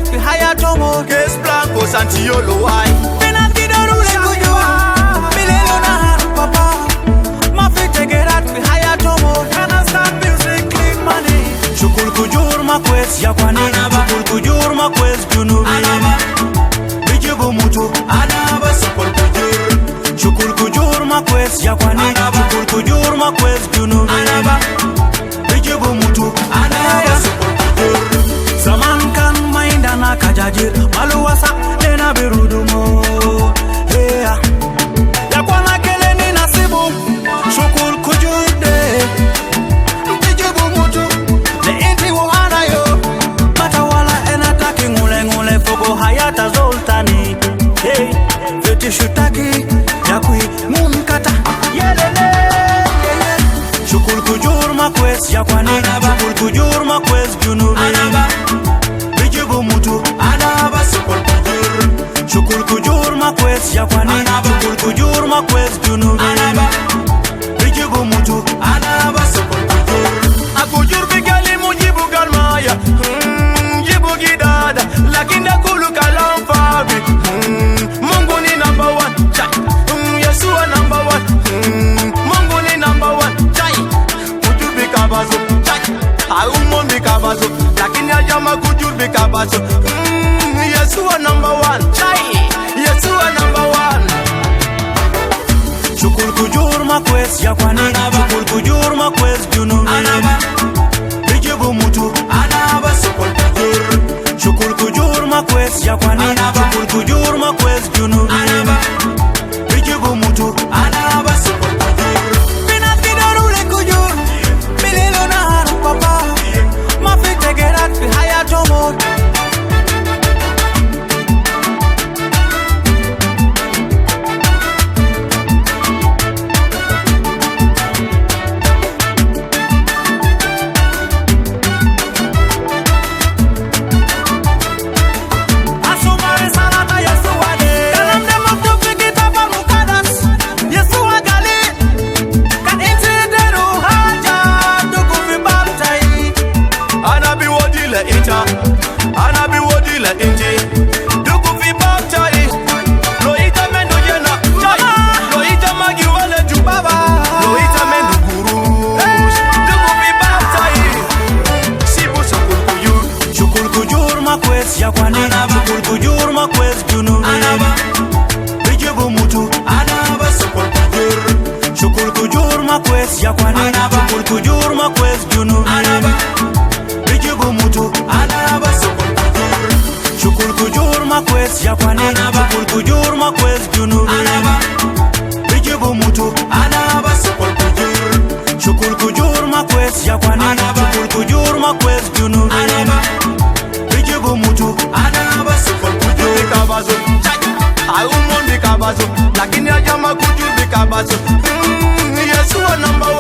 tegerat fi hayatomo Kes blanco Santiolo wai Mina kidorule kujua Milelo na haru papa Ma fi tegerat fi hayatomo Understand music clean money Shukul kujur makwes ya kwani Shukul kujur makwes junubi Bijibu mutu Anaba sukul kujur Shukul kujur makwes ya kwani Shukul kujur makwes junubi Bijibu mutu Anaba sukul kujur Zaman kan mainda na kajajir Maluwasa dena birudumo Yeah Ya kwana kele ni nasibu Shukul kujude Bijibu mutu Le inti wuhana yo Mata wala enataki ngule ngule Fogo hayata zoltani Hey Veti shutaki Yakui munkata Yelele Shukul kujur makwes ya kwani Shukul kujur makwes junubi Bijibu mutu Anaba sukul kujur Shukul kujur makwes ya kwani Shukul kujur makwes junubi Bijibu mutu Anaba sukul kujur Akujur bigali mujibu galmaya Jibu gidada Lakinda kulu kalam fabi Mungu ni number one Chai Yesua number one Mungu ni number one Chai Kujur bikabazo Chai Aumon bikabazo Lakini ajama kujur bikabazo Yesua number one Chai Yesua number one Shukul kujur makwes ya kwani Shukul kujur makwes junubi Bijibu mutu Anaba sukul kujur Shukul kujur makwes ya kwani Shukul kujur makwes junubi Bijibu mutu Anaba sukul kujur Mina kidorule kujur Milelo na haru papa Ma fi tegerat fi hayatomo Asumari salata Yesua de Kalam de moktu fi kitaba mukadas Yesua gali Kan inti deru haja Duku fi baptai Anabi wodile ita Anabi wodile inji Duku fi baptai Lo ita mendo jena Chai Lo ita magi wale jubaba Lo ita mendo guru Duku fi baptai Sibu sukul kujur Shukul kujur makwes ya kwani Shukul kujur makwes junubi Bijibu mutu Anaba sukul kujur Shukul kujur makwes ya kwani Shukul kujur makwes junubi Bijibu mutu Anaba sukul kujur Shukul kujur makwes ya kwani Shukul kujur makwes junubi Bijibu mutu Anaba sukul kujur Shukul kujur makwes ya kwani Shukul kujur makwes junubi Bijibu mutu Anaba sukul kujur bikabazo Chai Aumon bikabazo Lakini ajama kujur bikabazo Yesua number one